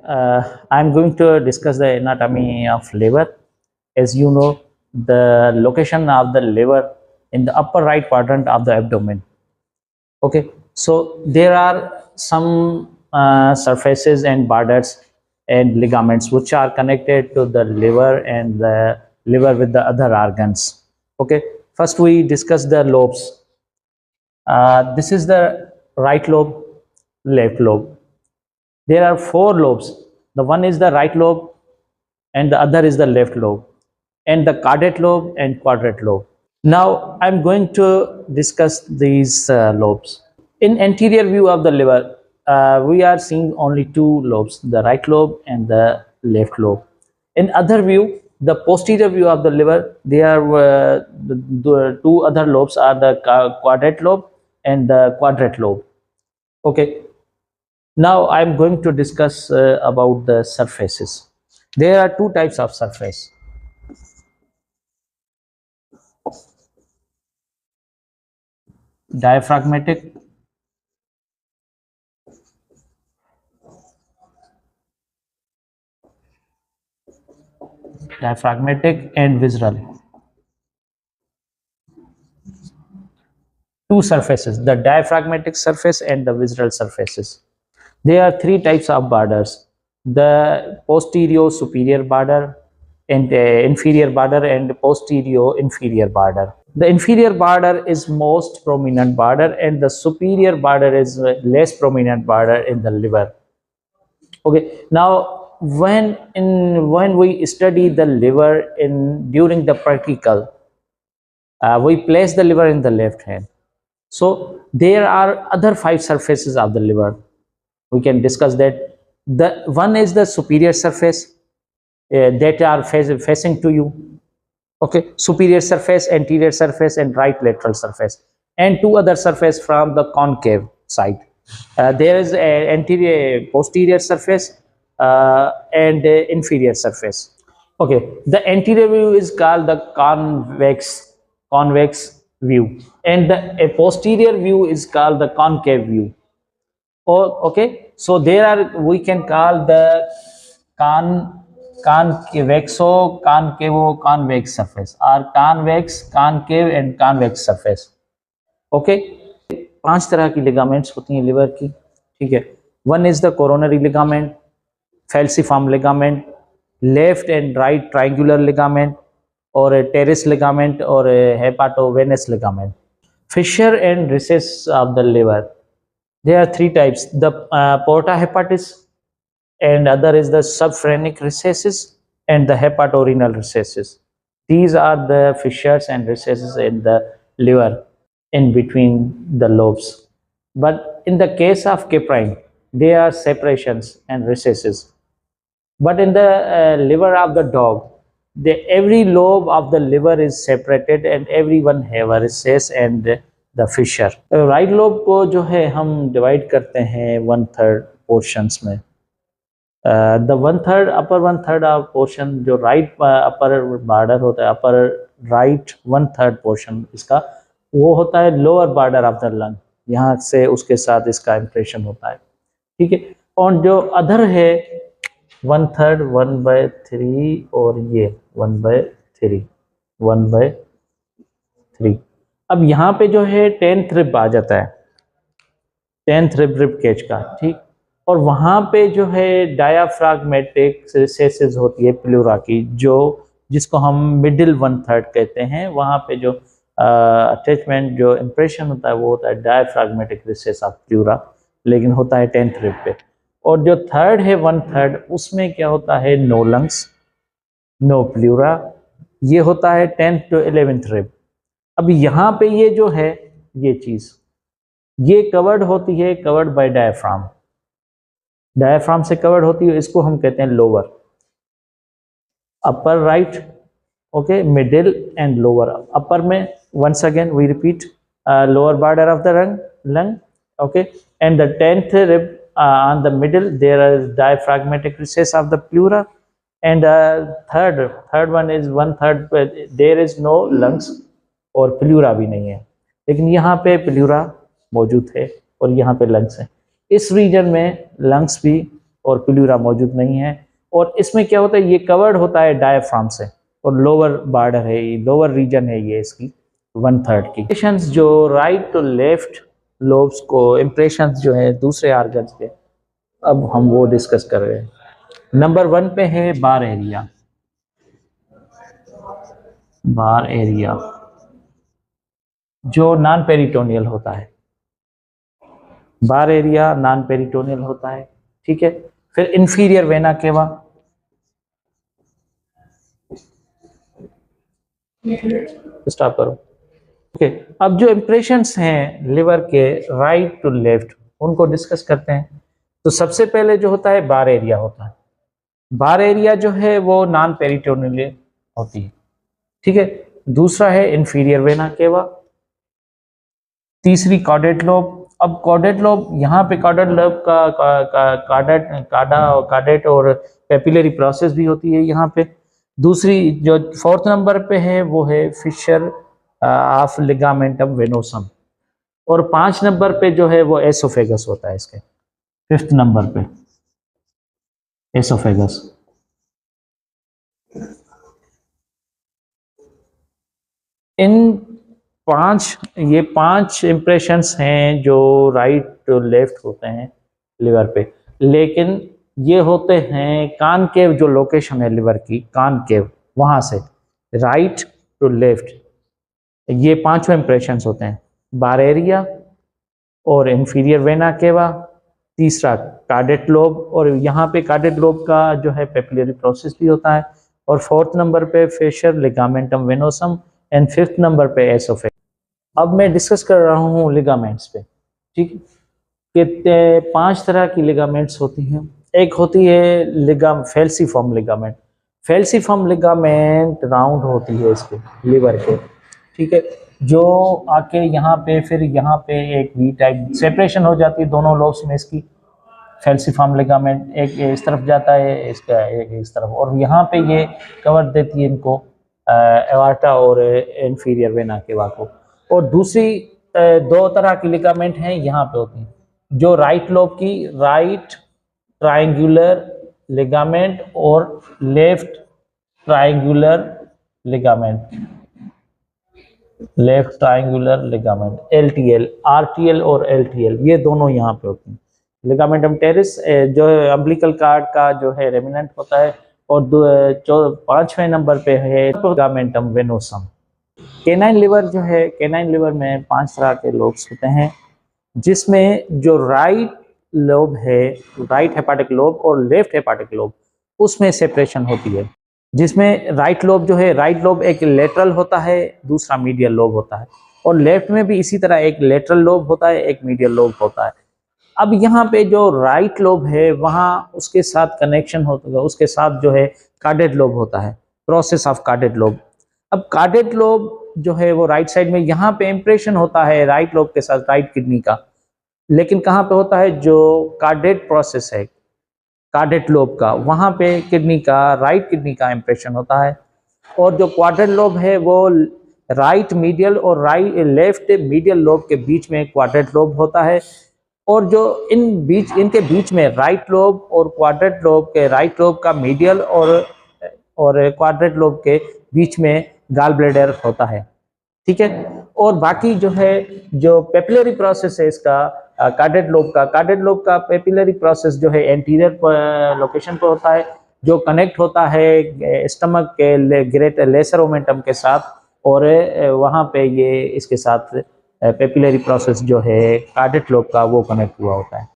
I'm going to discuss the anatomy of liver. As you know, the location of the liver in the upper right quadrant of the abdomen. Okay, so there are some surfaces and borders and ligaments which are connected to the liver and the liver with the other organs. Okay, first we discuss the lobes. This is the right lobe, left lobe. There are four lobes. The one is the right lobe, and the other is the left lobe, and the caudate lobe and quadrate lobe. Now I'm going to discuss these lobes. In anterior view of the liver, we are seeing only two lobes, the right lobe and the left lobe. In other view, the posterior view of the liver, there are the two other lobes are the quadrate lobe and the quadrate lobe. Okay. Now I'm going to discuss about the surfaces. There are two types of surface. Diaphragmatic and visceral. Two surfaces, the diaphragmatic surface and the visceral surfaces. There are three types of borders: the posterior superior border, and inferior border, and posterior inferior border. The inferior border is most prominent border, and the superior border is less prominent border in the liver. Okay, now when we study the liver in during the practical, we place the liver in the left hand. So there are other five surfaces of the liver. We can discuss that. The one is the superior surface that are facing to you. Okay, superior surface, anterior surface, and right lateral surface, and two other surface from the concave side. There is a anterior posterior surface and inferior surface. Okay, the anterior view is called the convex view, and the a posterior view is called the concave view. Oh, okay, so there are, we can call the con convexo, concavo, convex surface, or convex, concave, and convex surface. Okay, पांच तरह की ligaments होती हैं liver की. ठीक है, one is the coronary ligament, falciform ligament, left and right triangular ligament, or a teres ligament, or a hepatovenous ligament. Fissure and recess of the liver. There are three types: the porta hepatis, and other is the subphrenic recesses, and the hepatorenal recesses. These are the fissures and recesses in the liver in between the lobes. But in the case of caprine, there are separations and recesses. But in the liver of the dog, every lobe of the liver is separated, and every one have a recess and the fissure. Right lobe को जो है हम divide करते हैं 1/3 portions में. The 1/3 upper 1/3 of portion जो right upper border होता है, अपर राइट 1/3 पोर्शन इसका, वो होता है lower border of the lung. यहाँ से उसके साथ इसका इंप्रेशन होता है. ठीक है, और जो अदर है 1/3, 1/3, और ये 1/3. अब यहाँ पे जो है 10th रिब आ जाता है, 10th रिब केज का. ठीक, और वहाँ पे जो है डायाफ्रागमेटिक रिसेसेस होती है प्लूरा की, जो जिसको हम मिडिल 1/3 कहते हैं. वहाँ पे जो अटैचमेंट जो इंप्रेशन होता है वो होता है डायाफ्रागमेटिक रिसेस ऑफ प्लूरा, लेकिन होता है 10th रिब पे. और जो थर्ड है 1/3, उसमें क्या होता है, नो लंग्स, नो प्लूरा. ये होता है 10th to 11th रिब. अब यहाँ पे ये जो है ये चीज ये कवर्ड होती है, कवर्ड बाय डायफ्राम. डायफ्राम से कवर्ड होती है, इसको हम कहते हैं lower, upper right. Okay, middle and lower. Upper में once again we repeat, lower border of the lung. Okay, and the 10th rib on the middle there is diaphragmatic recess of the pleura, and third one is 1/3 there is no lungs और pleura भी नहीं है, लेकिन यहाँ पे pleura मौजूद है और यहाँ पे लंग्स है. इस रीजन में लंग्स भी और प्लूरा मौजूद नहीं है। और इसमें क्या होता है, ये कवर्ड होता है डायफ्राम से, और लोअर बॉर्डर है, ये लोअर रीजन है ये इसकी 1/3 की। इम्प्रेशंस जो राइट टू लेफ्ट लोब्स को इम्प्रेशंस जो है दूसरे ऑर्गन्स के, अब हम वो डिस्कस कर रहे हैं। नंबर 1 पे है बार एरिया। बार एरिया जो नॉन पेरिटोनियल होता है, बार एरिया नॉन पेरिटोनियल होता है, ठीक है। फिर इंफीरियर वेना केवा, स्टॉप करो, ओके। अब जो इंप्रेशंस हैं लिवर के राइट टू लेफ्ट, उनको डिस्कस करते हैं। तो सबसे पहले जो होता है बार एरिया होता है। बार एरिया जो है वो नॉन पेरिटोनियल होती है, ठीक है। दूसरा है इंफीरियर वेना केवा, तीसरी कॉडेट लोब। अब कॉडेट लोब, यहाँ पे कॉडेट लोब का कार्डेट और पेपिलरी प्रोसेस भी होती है यहाँ पे। दूसरी जो 4th नंबर पे है वो है फिशर ऑफ लिगामेंटम वेनोसम, और 5 नंबर पे जो है वो एसोफेगस होता है इसके, 5th नंबर पे एसोफेगस। इन 5 इंप्रेशंस हैं जो राइट टू लेफ्ट होते हैं लिवर पे, लेकिन ये होते हैं कॉनकेव, जो लोकेशन है लिवर की कॉनकेव, वहां से राइट टू लेफ्ट ये 5 इंप्रेशंस होते हैं। बार एरिया और इंफीरियर वेना केवा, तीसरा कार्डेट लोब, और यहाँ पे कार्डेट लोब का जो है पेपिलरी प्रोसेस भी होता है, और 4th नंबर पे facial ligamentum venosum, and 5th number पे एसोफेगस। अब मैं डिस्कस कर रहा हूँ लिगामेंट्स पे, ठीक है। कि 5 तरह की लिगामेंट्स होती हैं। एक होती है फेल्सीफॉर्म लिगामेंट। फेल्सीफॉर्म लिगामेंट राउंड होती है इसके लिवर के, ठीक है, जो आके यहाँ पे फिर यहाँ पे एक वी टाइप सेपरेशन हो जाती है दोनों लोब्स में इसकी। फेल्सीफॉर्म लिगामेंट एक इस तरफ जाता है, इसका एक इस तरफ, और यहाँ पे ये कवर देती है इनको एवार्टा और इंफीरियर वेना केवा को। और दूसरी 2 तरह की लिगामेंट हैं यहाँ पे होती हैं, जो राइट लोब की राइट ट्रायंगुलर लिगामेंट और left triangular ligament, left triangular ligament LTL, RTL और LTL, ये दोनों यहाँ पे होती हैं। लिगामेंटम टेरिस जो अम्बिलिकल कार्ड का जो है रेमिनेंट होता है, और 5वें नंबर पे है लिगामेंटम वेनोसम। केनाइन लिवर जो है, केनाइन लिवर में 5 तरह के लोब्स होते हैं, जिसमें जो राइट लोब है, राइट हेपाटिक लोब और लेफ्ट हेपाटिक लोब, उसमें सेपरेशन होती है। जिसमें राइट लोब जो है, राइट लोब एक लेटरल होता है, दूसरा मीडियल लोब होता है, और लेफ्ट में भी इसी तरह एक लेटरल लोब होता है, एक मीडियल लोब होता है। अब यहाँ पे जो राइट लोब है वहाँ उसके साथ कनेक्शन होता है, उसके साथ जो है कार्डेट लोब होता है, प्रोसेस ऑफ कार्डेट लोब। अब कार्डेट लोब जो है वो राइट साइड में, यहाँ पे इंप्रेशन होता है राइट लोब के साथ राइट किडनी का, लेकिन कहाँ पे होता है, जो कार्डेट प्रोसेस है कार्डेट लोब का, वहाँ पे किडनी का, राइट किडनी का इंप्रेशन होता है। और जो क्वाड्रेंट लोब है वो राइट मीडियल और लेफ्ट मीडियल लोब के बीच में क्वाड्रेंट लोब होता है, और जो इनके बीच में राइट लोब और क्वाड्रेंट लोब के, राइट लोब का मीडियल और क्वाड्रेंट लोब के बीच में गॉल ब्लैडर होता है, ठीक है। और बाकी जो है, जो पेपिलरी प्रोसेस है इसका कार्डेट लोब का पेपिलरी प्रोसेस जो है एंटीरियर लोकेशन पर होता है, जो कनेक्ट होता है स्टमक के ग्रेटर लेसर ओमेंटम के साथ, और वहाँ पे ये इसके साथ पेपिलरी प्रोसेस जो है कार्डेट लोब का वो कनेक्ट हुआ होता है।